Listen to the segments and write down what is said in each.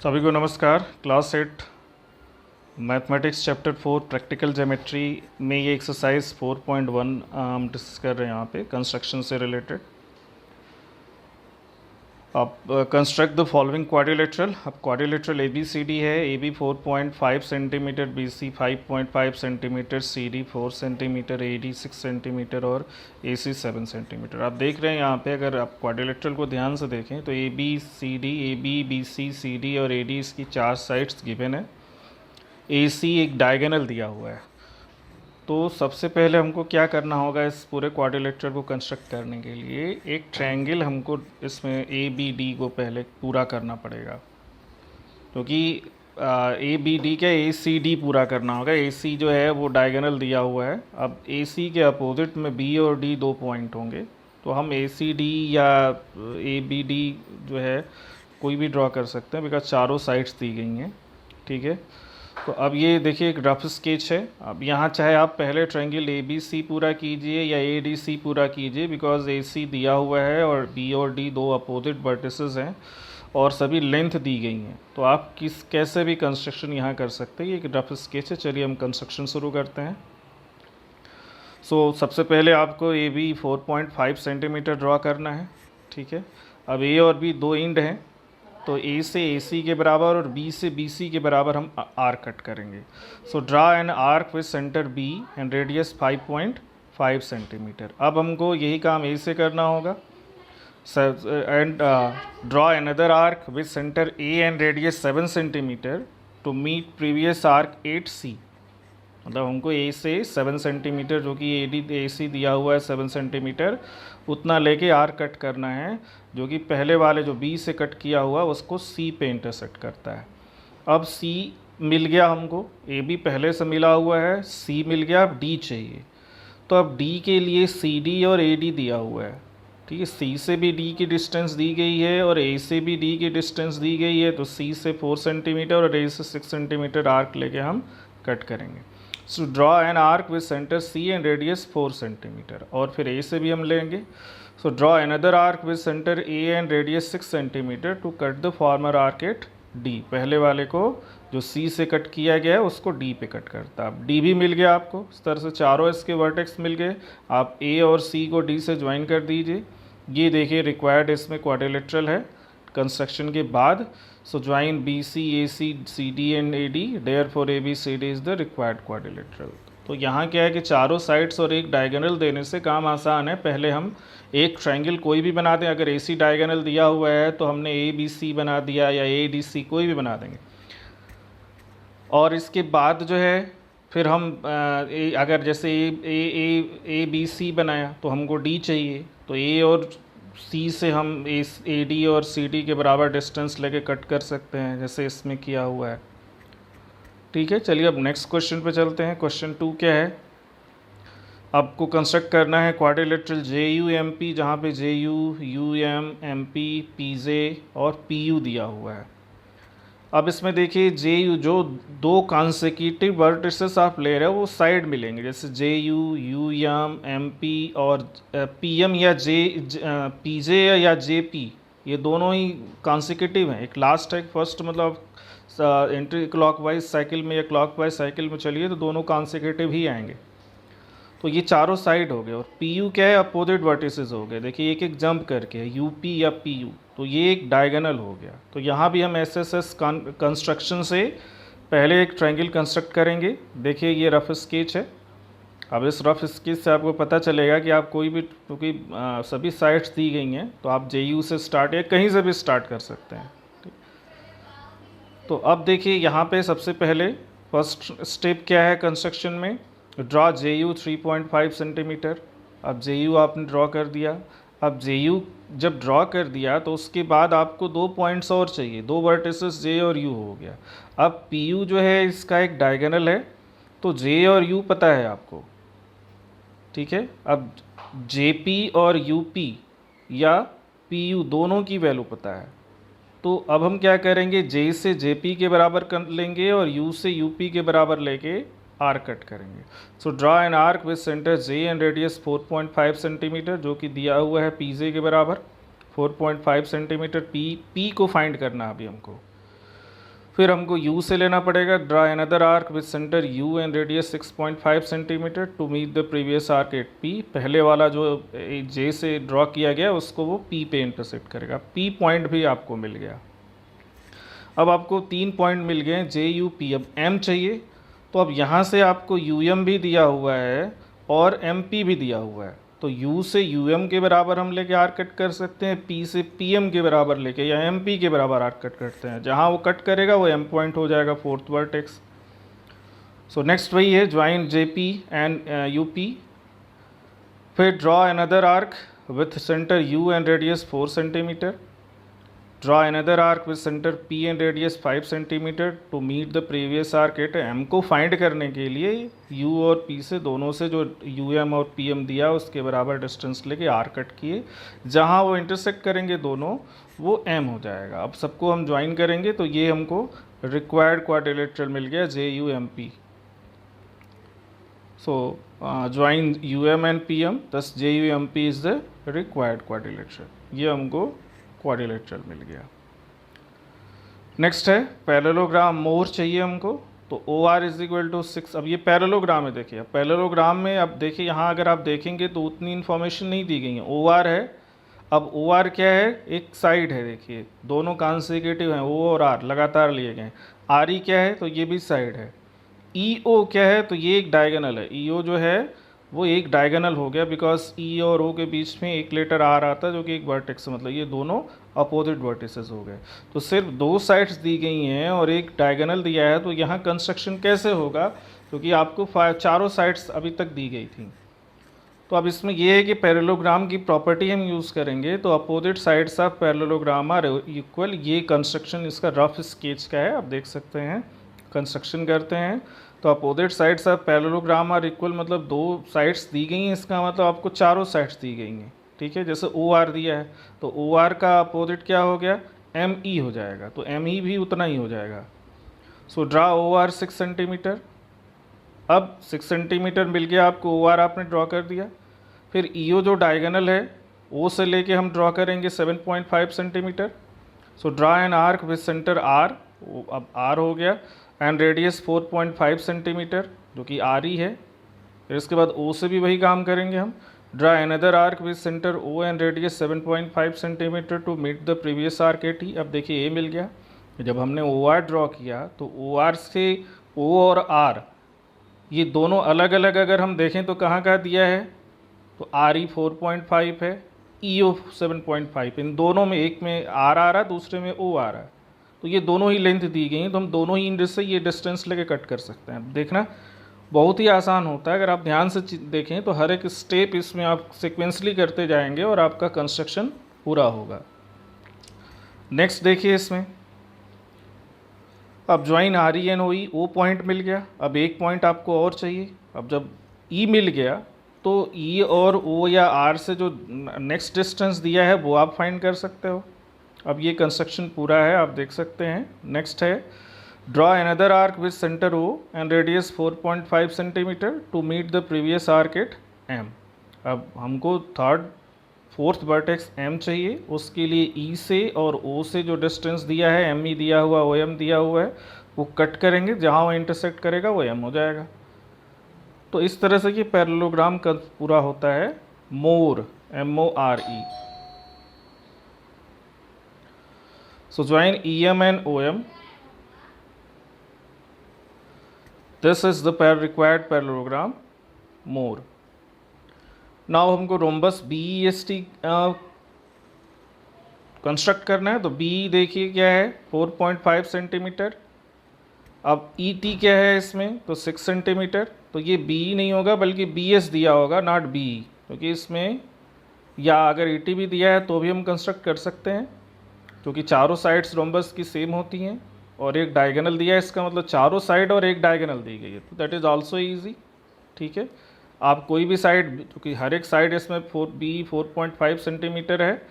सभी को नमस्कार। Class 8 mathematics chapter 4 practical geometry में ये एक्सरसाइज 4.1 हम डिस्कस कर रहे हैं यहाँ पे कंस्ट्रक्शन से रिलेटेड। अब कंस्ट्रक्ट द फॉलोइंग क्वाड्रिलेटरल। अब quadrilateral A B C D है। A B 4.5 centimetre, B C 5.5 centimetre, C D 4 centimetre, A D 6 centimetre और ए सी 7 सेंटीमीटर। आप देख रहे हैं यहाँ पे, अगर आप क्वाड्रिलेटरल को ध्यान से देखें तो A B B C D और ए डी इसकी 4 साइड्स गिवन है। ए सी एक डायगोनल दिया हुआ है। तो सबसे पहले हमको क्या करना होगा, इस पूरे क्वाड्रिलेटरल को कंस्ट्रक्ट करने के लिए एक ट्रायंगल हमको इसमें ए बी डी को पहले पूरा करना पड़ेगा, क्योंकि ए बी डी क्या ए सी डी पूरा करना होगा। ए सी जो है वो डायगोनल दिया हुआ है। अब ए सी के अपोजिट में बी और डी 2 पॉइंट होंगे, तो हम ए सी डी या ए बी डी जो है कोई भी ड्रॉ कर सकते हैं, बिकॉज चारों साइड्स दी गई हैं। ठीक है, तो अब ये देखिए एक रफ स्केच है। अब यहाँ चाहे आप पहले ट्रायंगल ए बी सी पूरा कीजिए या ए डी सी पूरा कीजिए, बिकॉज ए सी दिया हुआ है और बी और डी 2 अपोजिट वर्टिसेस हैं और सभी लेंथ दी गई हैं। तो आप कैसे भी कंस्ट्रक्शन यहाँ कर सकते हैं। ये एक रफ स्केच है। चलिए हम कंस्ट्रक्शन शुरू करते हैं। सबसे पहले आपको ए बी 4.5 सेंटीमीटर ड्रॉ करना है। ठीक है, अब ए और बी 2 एंड हैं, तो ए से ए सी के बराबर और बी से बी सी के बराबर हम आर्क कट करेंगे। Draw an arc with centre B and radius 5.5 centimetre. अब हमको यही काम ए से करना होगा। And draw another arc with centre A and radius 7 centimetre to meet previous arc 8C। मतलब हमको ए से 7 सेंटीमीटर, जो कि ए सी दिया हुआ है 7 सेंटीमीटर, उतना लेके आर कट करना है, जो कि पहले वाले जो बी से कट किया हुआ उसको सी पे इंटरसेक्ट करता है। अब सी मिल गया हमको, ए बी पहले से मिला हुआ है, सी मिल गया, अब डी चाहिए। तो अब डी के लिए सी डी और ए डी दिया हुआ है। ठीक है, सी से भी डी की डिस्टेंस दी गई है और ए से भी डी की डिस्टेंस दी गई है। तो सी से 4 सेंटीमीटर और ए से 6 सेंटीमीटर आर्क लेके हम कट करेंगे। Draw an arc with centre C and radius 4 centimetre. और फिर ए से भी हम लेंगे। Draw another arc with centre A and radius 6 centimetre to cut the former arc at D. पहले वाले को जो सी से कट किया गया है उसको डी पे कट करता है। अब डी भी मिल गया आपको। इस तरह से चारों इसके वर्टेक्स मिल गए। आप ए और सी को डी से ज्वाइन कर दीजिए। ये देखिए रिक्वायर्ड इसमें क्वाड्रिलेटरल है कंस्ट्रक्शन के बाद। Join BC, AC, CD and AD, therefore ABCD is the required quadrilateral। तो यहाँ क्या है कि चारों साइड्स और एक डायगोनल देने से काम आसान है। पहले हम एक ट्रायंगल कोई भी बना दें। अगर AC डायगोनल दिया हुआ है तो हमने ABC बना दिया या ADC कोई भी बना देंगे। और इसके बाद जो है फिर हम अगर जैसे ए बी सी बनाया तो हमको D चाहिए, तो A और सी से हम ए डी और सी डी के बराबर डिस्टेंस लेके कट कर सकते हैं, जैसे इसमें किया हुआ है। ठीक है, चलिए अब नेक्स्ट क्वेश्चन पे चलते हैं। क्वेश्चन 2 क्या है, आपको कंस्ट्रक्ट करना है quadrilateral J U M P, जहाँ पे J U, U M, M P, P J और पी यू दिया हुआ है। अब इसमें देखिए जे यू, जो 2 कॉन्सेक्यूटिव वर्टिसेस आप ले रहे हो वो साइड मिलेंगे, जैसे J U, U M, M P और पी एम या पी जे या जे पी, ये दोनों ही कॉन्सेक्यूटिव हैं। एक लास्ट है, एक फर्स्ट। मतलब एंटी क्लॉकवाइज साइकिल में या क्लॉकवाइज साइकिल में चलिए तो दोनों कॉन्सेक्यूटिव ही आएंगे। तो ये चारों साइड हो गए। और पी यू क्या है, अपोजिट वर्टिसेस हो गए। देखिए एक एक जंप करके है, यू पी या पी यू, तो ये एक डायगोनल हो गया। तो यहाँ भी हम एस कंस्ट्रक्शन से पहले एक ट्रायंगल कंस्ट्रक्ट करेंगे। देखिए ये रफ स्केच है। अब इस रफ स्केच से आपको पता चलेगा कि आप कोई भी, क्योंकि सभी साइड्स दी गई हैं, तो आप जे यू से स्टार्ट या कहीं से भी स्टार्ट कर सकते हैं। तो अब देखिए यहाँ पे सबसे पहले फर्स्ट स्टेप क्या है कंस्ट्रक्शन में, ड्रॉ जे यू 3.5 सेंटीमीटर। अब जे यू आपने ड्रॉ कर दिया। अब जे यू जब ड्रॉ कर दिया तो उसके बाद आपको 2 पॉइंट्स और चाहिए, 2 वर्टिसेस जे और यू हो गया। अब पी यू जो है इसका एक डायगोनल है, तो जे और यू पता है आपको। ठीक है, अब जे पी और यू पी या पी यू दोनों की वैल्यू पता है। तो अब हम क्या करेंगे, जे से जे पी के बराबर कर लेंगे और यू से यू पी के बराबर लेके आर्क कट करेंगे। Draw an arc with centre J and radius 4.5 centimetre, जो कि दिया हुआ है पी जे के बराबर 4.5 सेंटीमीटर। पी को फाइंड करना अभी हमको। फिर हमको U से लेना पड़ेगा, draw another arc with centre U and radius 6.5 centimetre to meet the previous arc at P। पहले वाला जो J से ड्रॉ किया गया उसको वो P पे इंटरसेक्ट करेगा। P पॉइंट भी आपको मिल गया। अब आपको 3 पॉइंट मिल गए JUP। अब M चाहिए, तो अब यहाँ से आपको UM भी दिया हुआ है और MP भी दिया हुआ है, तो U से UM के बराबर हम लेके आर्क कट कर सकते हैं, P से PM के बराबर लेके या MP के बराबर आर्क कट करते हैं। जहाँ वो कट करेगा वो M पॉइंट हो जाएगा, फोर्थ वर्टेक्स। सो नेक्स्ट वही है, ज्वाइन JP एंड UP। फिर draw another arc with centre U and radius 4 centimetre. Draw another arc with centre P and radius 5 centimetre to meet the previous arc at M। को find करने के लिए U और P से दोनों से जो UM और PM दिया उसके बराबर डिस्टेंस लेके आर्क कट किए, जहाँ वो इंटरसेक्ट करेंगे दोनों वो M हो जाएगा। अब सबको हम ज्वाइन करेंगे तो ये हमको रिक्वायर्ड क्वाड्रिलेटरल मिल गया JUMP। So join UM and PM, thus JUMP is the required quadrilateral. ये हमको क्वाड्रिलेटरल मिल गया। नेक्स्ट है पैरेललोग्राम मोर चाहिए हमको, तो OR इज इक्वल टू 6। अब ये पैरेललोग्राम है, देखिए पैरेललोग्राम में अब देखिए यहाँ अगर आप देखेंगे तो उतनी इन्फॉर्मेशन नहीं दी गई है। OR है, अब OR क्या है, एक साइड है, देखिए दोनों कॉन्सेक्यूटिव हैं, O और R लगातार लिए गए। RE क्या है, तो ये भी साइड है। EO क्या है, तो ये एक डायगोनल है। EO जो है वो एक डायगोनल हो गया, बिकॉज E और O के बीच में एक लेटर R आता है जो कि एक वर्टेक्स, मतलब ये दोनों अपोजिट वर्टिसेस हो गए। तो सिर्फ 2 साइड्स दी गई हैं और एक डायगोनल दिया है, तो यहाँ कंस्ट्रक्शन कैसे होगा, क्योंकि आपको चारों साइड्स अभी तक दी गई थी। तो अब इसमें यह है कि पैरेललोग्राम की प्रॉपर्टी हम यूज़ करेंगे, तो opposite sides of parallelogram are equal. ये कंस्ट्रक्शन इसका रफ स्केच का है, आप देख सकते हैं। कंस्ट्रक्शन करते हैं तो opposite sides of parallelogram are equal, मतलब 2 साइड्स दी गई हैं, इसका मतलब आपको चारों साइड्स दी गई हैं, ठीक है। जैसे OR दिया है तो OR का अपोजिट क्या हो गया, ME हो जाएगा, तो ME भी उतना ही हो जाएगा। सो ड्रा OR 6 सेंटीमीटर। अब 6 सेंटीमीटर मिल गया आपको, OR आपने ड्रॉ कर दिया। फिर EO जो डायगोनल है O से लेके हम ड्रॉ करेंगे 7.5 centimetre. So draw an arc with centre R, अब R हो गया, एंड रेडियस 4.5 सेंटीमीटर जो कि RE है। फिर इसके बाद O से भी वही काम करेंगे हम, draw another arc with centre O and radius 7.5 centimetre to meet the previous arc at E। अब देखिए ये मिल गया। जब हमने OR ड्रॉ किया तो OR से O और R ये दोनों अलग अलग अगर हम देखें तो कहाँ कहाँ दिया है, तो RE 4.5 है, EO 7.5, इन दोनों में एक में R आ रहा है, दूसरे में O आ रहा है, तो ये दोनों ही लेंथ दी गई हैं, तो हम दोनों ही इंड से ये डिस्टेंस लेके कट कर सकते हैं। देखना बहुत ही आसान होता है, अगर आप ध्यान से देखें तो हर एक स्टेप इसमें आप सिक्वेंसली करते जाएंगे और आपका कंस्ट्रक्शन पूरा होगा। नेक्स्ट देखिए इसमें, अब join RE and OE, O point मिल गया। अब एक पॉइंट आपको और चाहिए। अब जब E मिल गया तो E और O या R से जो नेक्स्ट डिस्टेंस दिया है वो आप फाइंड कर सकते हो। अब ये कंस्ट्रक्शन पूरा है, आप देख सकते हैं। नेक्स्ट है draw another arc with centre O and radius 4.5 centimetre to meet the previous arc at M। अब हमको फोर्थ वर्टेक्स M चाहिए, उसके लिए E से और O से जो डिस्टेंस दिया है, ME दिया हुआ, OM दिया हुआ है, वो कट करेंगे, जहाँ वो इंटरसेक्ट करेगा वो M हो जाएगा। तो इस तरह से ये पैरेललोग्राम का पूरा होता है। मोर, MORE। So join EM and OM. This is the required parallelogram more. Now हमको रोम्बस BEST कंस्ट्रक्ट करना है, तो BE देखिए क्या है 4.5 सेंटीमीटर। अब ET क्या है इसमें, तो 6 सेंटीमीटर, तो ये BE नहीं होगा बल्कि BS दिया होगा, नॉट BE, क्योंकि इसमें या अगर ET भी दिया है तो भी हम कंस्ट्रक्ट कर सकते हैं, क्योंकि चारों साइड्स रोम्बस की सेम होती हैं और एक डायगोनल दिया है, इसका मतलब चारों साइड और एक डायगोनल दी गई है, तो दैट इज़ आल्सो इजी। ठीक है, आप कोई भी साइड, क्योंकि हर एक साइड इसमें BE 4.5 सेंटीमीटर है,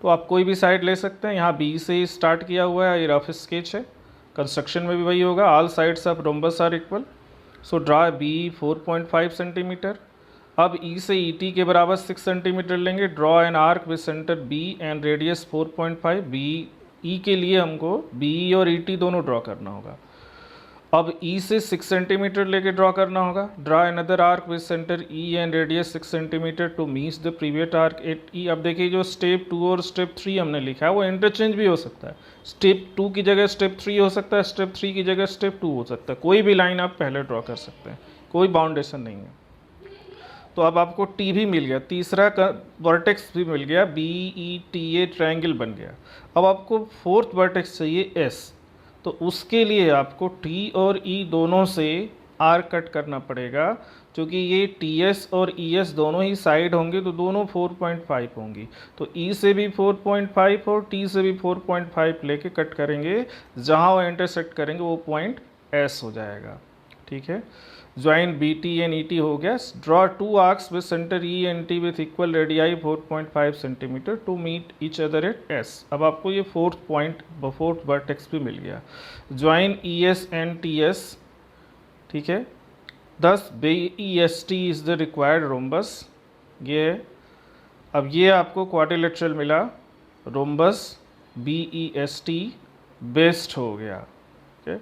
तो आप कोई भी साइड ले सकते हैं। यहाँ BE से ही स्टार्ट किया हुआ है, ये रफ स्केच है। कंस्ट्रक्शन में भी वही होगा, all sides of rhombus are equal, so draw BE 4.5 centimetre. अब E से ET के बराबर 6 सेंटीमीटर लेंगे, draw an arc with centre B and radius 4.5, B E के लिए हमको बी ई और ई टी दोनों ड्रॉ करना होगा। अब ई से 6 सेंटीमीटर लेके ड्रॉ करना होगा। Draw another arc with centre E and radius 6 centimetre to meet the previous arc at E. अब देखिए जो स्टेप 2 और स्टेप 3 हमने लिखा है वो इंटरचेंज भी हो सकता है। स्टेप 2 की जगह स्टेप 3 हो सकता है, स्टेप 3 की जगह स्टेप 2 हो सकता है। कोई भी लाइन आप पहले ड्रॉ कर सकते हैं, कोई बाउंडेशन नहीं है। तो अब आपको टी भी मिल गया, तीसरा वर्टेक्स भी मिल गया, B E T a triangle बन गया। अब आपको फोर्थ वर्टेक्स चाहिए एस, तो उसके लिए आपको टी और ई दोनों से आर कट करना पड़ेगा। क्योंकि ये टी एस और ई एस दोनों ही साइड होंगे तो दोनों 4.5 होंगी। तो ई से भी 4.5 और टी से भी 4.5 लेके कट करेंगे। जहाँ वो इंटरसेक्ट करेंगे वो पॉइंट एस हो जाएगा। ठीक है, join B T and E T हो गया। Draw 2 arcs with centre E and T with equal radii 4.5 centimetre to meet each other at S. अब आपको ये फोर्थ वर्टेक्स भी मिल गया। Join E S and T S. ठीक है, thus B E S T is the required rhombus. ये अब ये आपको क्वाड्रिलेटरल मिला, rhombus B E S T best हो गया। ठीक है,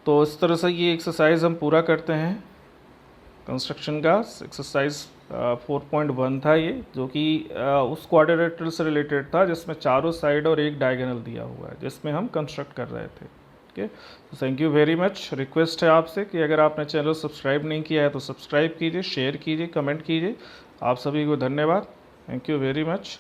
तो इस तरह से ये एक्सरसाइज हम पूरा करते हैं। कंस्ट्रक्शन का एक्सरसाइज 4.1 था ये, जो कि उस क्वाड्रिलेटरल से रिलेटेड था जिसमें चारों साइड और एक डायगोनल दिया हुआ है, जिसमें हम कंस्ट्रक्ट कर रहे थे। ठीक है, तो thank you very much. Request है आपसे कि अगर आपने चैनल सब्सक्राइब नहीं किया है तो सब्सक्राइब कीजिए, शेयर कीजिए, कमेंट कीजिए। आप सभी को धन्यवाद। Thank you very much.